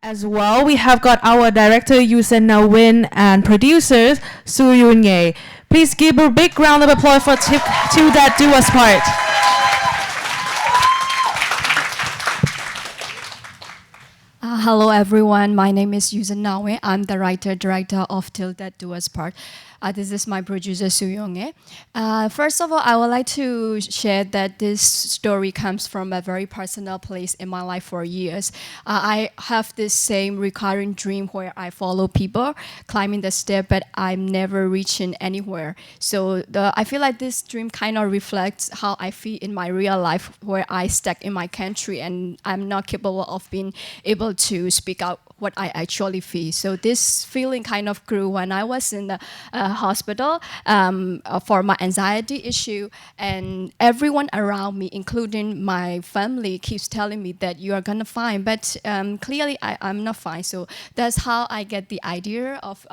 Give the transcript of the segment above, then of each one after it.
As well, we have got our director Yusen Nawin and producers Su Yun Ye. Please give a big round of applause for To That Do Us Part. Hello everyone, my name is Yusen Nawe. I'm the director of Till That Do Us Part. This is my producer Su Yong-e. First of all, I would like to share that this story comes from a very personal place in my life for years. I have this same recurring dream where I follow people climbing the stair, but I'm never reaching anywhere. So I feel like this dream kind of reflects how I feel in my real life, where I stuck in my country and I'm not capable of being able to speak out what I actually feel. So this feeling kind of grew when I was in the hospital for my anxiety issue, and everyone around me, including my family, keeps telling me that you are gonna fine, but clearly I'm not fine. So that's how I get the idea of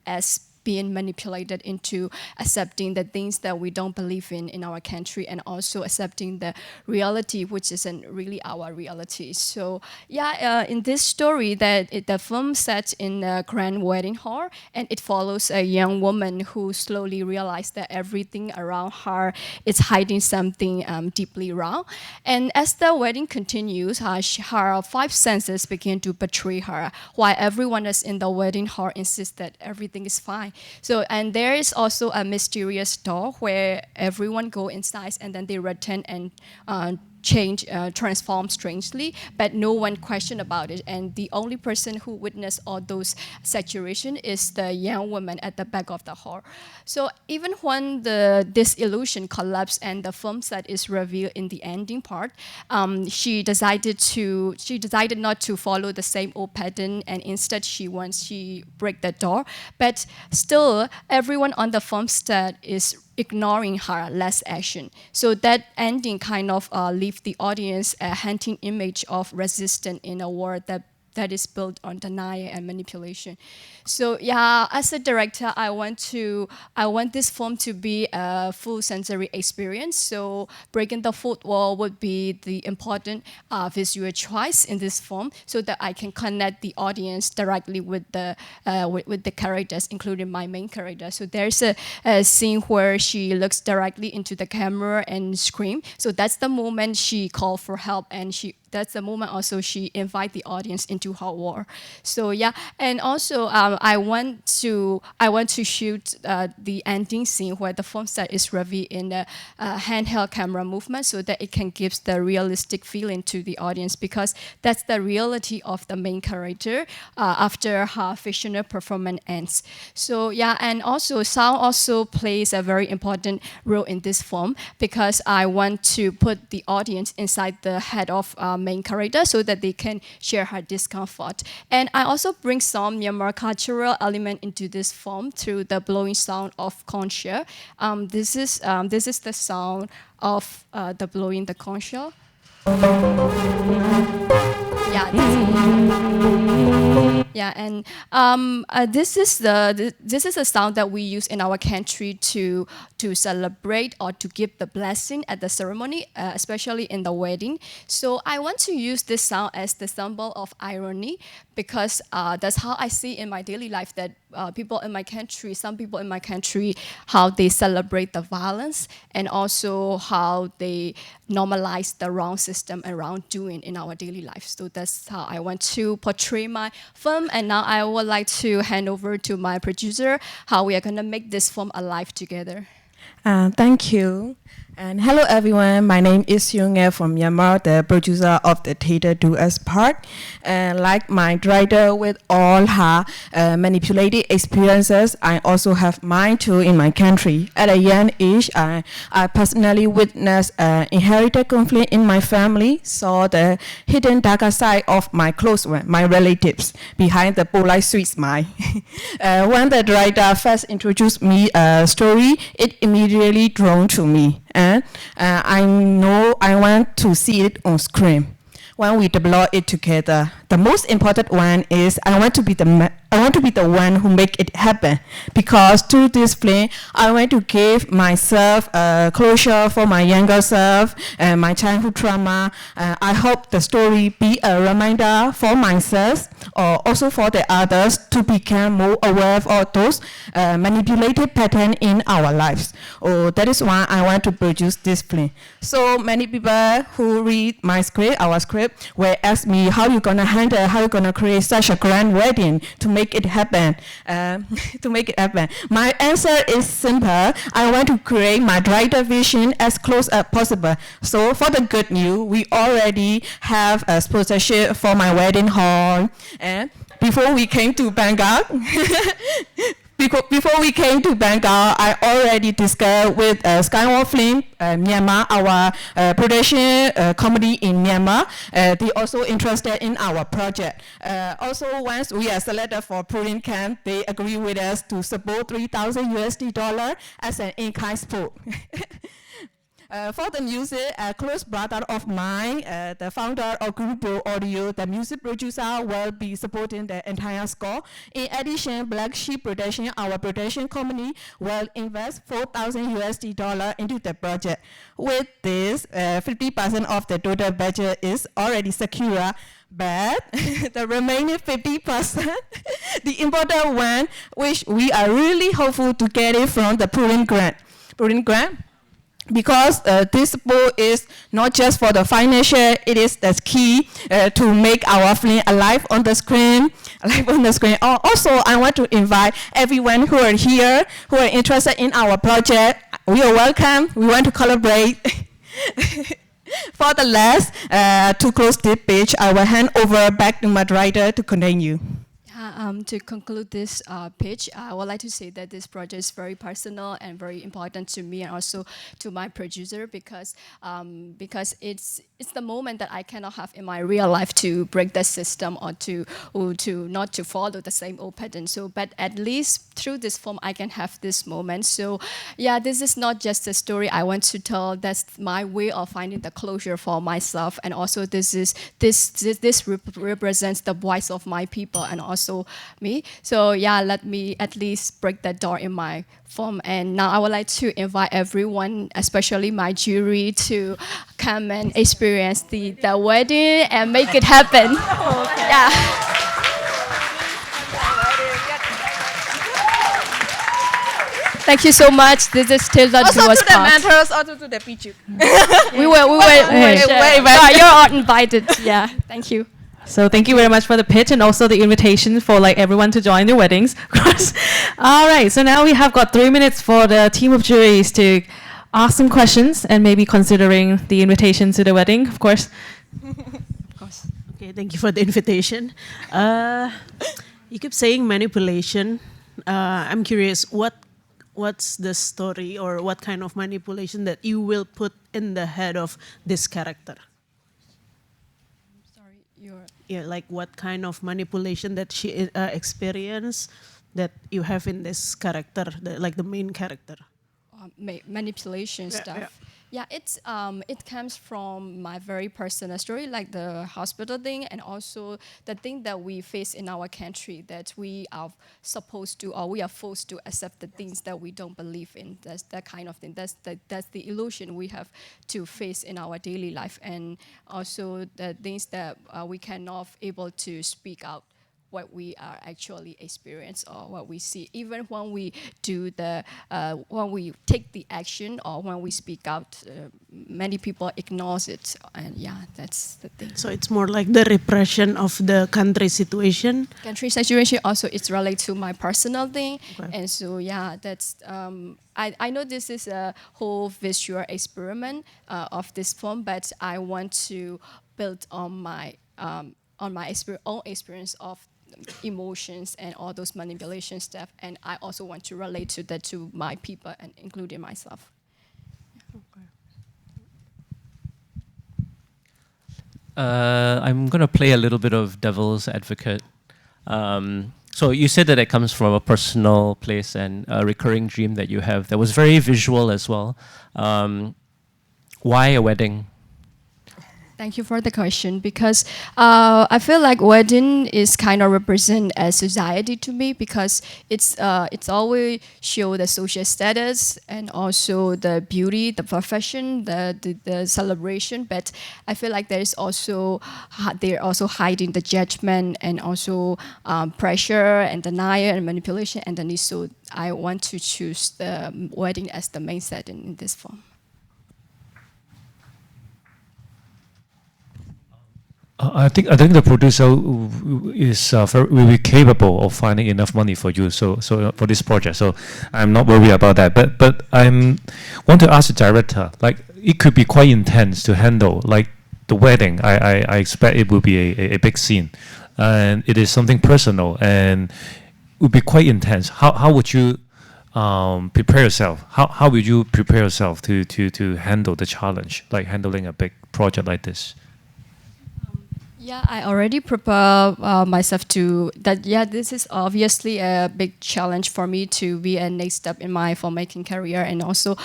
as being manipulated into accepting the things that we don't believe in our country, and also accepting the reality which isn't really our reality. So yeah, in this story, the film set in a grand wedding hall, and it follows a young woman who slowly realized that everything around her is hiding something deeply wrong. And as the wedding continues, her five senses begin to betray her, while everyone else in the wedding hall insists that everything is fine. So, and there is also a mysterious door where everyone go inside and then they return and transform strangely, but no one question about it. And the only person who witnessed all those situation is the young woman at the back of the hall. So even when this illusion collapsed and the film set is revealed in the ending part, she decided not to follow the same old pattern, and instead she break the door. But still, everyone on the film set is ignoring her last action. So that ending kind of leave the audience a haunting image of resistance in a world that is built on denial and manipulation. So yeah, as a director, I want this film to be a full sensory experience. So breaking the fourth wall would be the important visual choice in this film, so that I can connect the audience directly with the characters, including my main character. So there's a scene where she looks directly into the camera and scream. So that's the moment she called for help, and that's the moment also she invite the audience into her world. So yeah, and also I want to shoot the ending scene where the film set is revealed in a handheld camera movement, so that it can give the realistic feeling to the audience, because that's the reality of the main character after her fictional performance ends. So yeah, and also sound also plays a very important role in this film, because I want to put the audience inside the head of main character so that they can share her discomfort. And I also bring some Myanmar cultural element into this film through the blowing sound of conch shell. This is the sound of the blowing the conch shell. Yeah. Yeah, and this is the sound that we use in our country to celebrate or to give the blessing at the ceremony, especially in the wedding. So I want to use this sound as the symbol of irony, because that's how I see in my daily life that some people in my country, how they celebrate the violence, and also how they normalize the wrong system around doing in our daily life. So that's how I want to portray my film. And now I would like to hand over to my producer, how we are going to make this film alive together. Thank you. And hello everyone, my name is Young from Myanmar, the producer of the Theater Do Us Part. And like my director with all her manipulative experiences, I also have mine too in my country. At a young age, I personally witnessed inherited conflict in my family, saw the hidden darker side of my close ones, my relatives, behind the polite sweet smile. When the director first introduced me a story, it immediately drawn to me. And I know I want to see it on screen. When we develop it together, the the most important one is I want to be the one who make it happen, because through this film I want to give myself closure for my younger self and my childhood trauma. I hope the story be a reminder for myself or also for the others to become more aware of all those manipulated patterns in our lives. That is why I want to produce this film. So many people who read my script, our script, will ask me how you gonna handle, how you gonna create such a grand wedding to make it happen. My answer is simple. I want to create my director vision as close as possible. So for the good news, we already have a sponsorship for my wedding hall. And before we came to Bangkok, Before we came to Bangkok, I already discussed with Skywalk Film Myanmar, our production company in Myanmar. They also interested in our project. Also, once we are selected for Prudent Camp, they agree with us to support $3,000 as an in-kind support. For the music, a close brother of mine, the founder of Grupo Audio, the music producer, will be supporting the entire score. In addition, Black Sheep Production, our production company, will invest $4,000 into the project. With this, 50% of the total budget is already secure. But the remaining 50%, the important one, which we are really hopeful to get it from the Prudent Grant. Because this support is not just for the financial, it is the key to make our film alive on the screen. Also, I want to invite everyone who are here, who are interested in our project. We are welcome. We want to collaborate. For the last, to close this page, I will hand over back to my writer to continue. To conclude this pitch, I would like to say that this project is very personal and very important to me and also to my producer because it's the moment that I cannot have in my real life to break the system or to not to follow the same old pattern. So, but at least through this film, I can have this moment. So, yeah, this is not just a story I want to tell. That's my way of finding the closure for myself, and also this represents the voice of my people and also me. So yeah, let me at least break that door in my film. And now I would like to invite everyone, especially my jury, to come and experience the wedding and make it happen. Okay. Yeah. Thank you so much. This is still the Also Duos to the part. mentors, also to the PG. We will. You're all invited. Yeah. Thank you. So thank you very much for the pitch and also the invitation for like everyone to join the weddings, of course. All right, so now we have got 3 minutes for the team of juries to ask some questions and maybe considering the invitation to the wedding, of course. Of course. Okay, thank you for the invitation. You keep saying manipulation. I'm curious, what's the story or what kind of manipulation that you will put in the head of this character? Yeah, like what kind of manipulation that she experienced that you have in this character, like the main character? Manipulation stuff. Yeah, it comes from my very personal story, like the hospital thing, and also the thing that we face in our country, that we are supposed to, or we are forced to accept the things that we don't believe in. That's that kind of thing. That's the illusion we have to face in our daily life, and also the things that we cannot able to speak out what we are actually experience or what we see. Even when we do when we take the action or when we speak out, many people ignores it. And yeah, that's the thing. So it's more like the repression of the country situation? Country situation also, it's related to my personal thing. Okay. And so yeah, that's, I know this is a whole visual experiment of this film, but I want to build on my own experience of emotions and all those manipulation stuff, and I also want to relate to that to my people and including myself. I'm going to play a little bit of devil's advocate. So you said that it comes from a personal place and a recurring dream that you have that was very visual as well. Why a wedding? Thank you for the question because I feel like wedding is kind of represent a society to me because it's always show the social status and also the beauty, the profession, the celebration. But I feel like there is also they're also hiding the judgment and also pressure and denial and manipulation underneath. So I want to choose the wedding as the main setting in this form. I think the producer is very capable of finding enough money for you. So for this project, so I'm not worried about that. But I want to ask the director. Like it could be quite intense to handle. Like the wedding, I expect it will be a big scene, and it is something personal and it would be quite intense. How would you prepare yourself? How would you prepare yourself to handle the challenge, like handling a big project like this? Yeah, I already prepare myself to that. Yeah, this is obviously a big challenge for me to be a next step in my filmmaking career, and also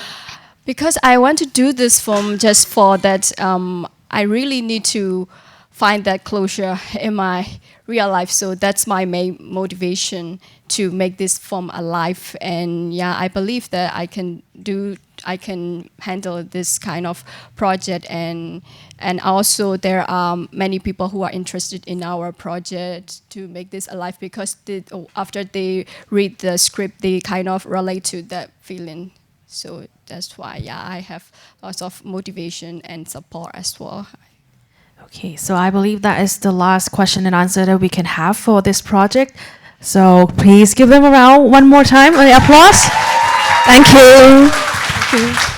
because I want to do this film just for that. I really need to find that closure in my real life. So that's my main motivation to make this film alive. And yeah, I believe that I can handle this kind of project, and also there are many people who are interested in our project to make this alive because after they read the script, they kind of relate to that feeling. So that's why, yeah, I have lots of motivation and support as well. Okay, so I believe that is the last question and answer that we can have for this project. So please give them a round one more time. Applause. Thank you. Thank you.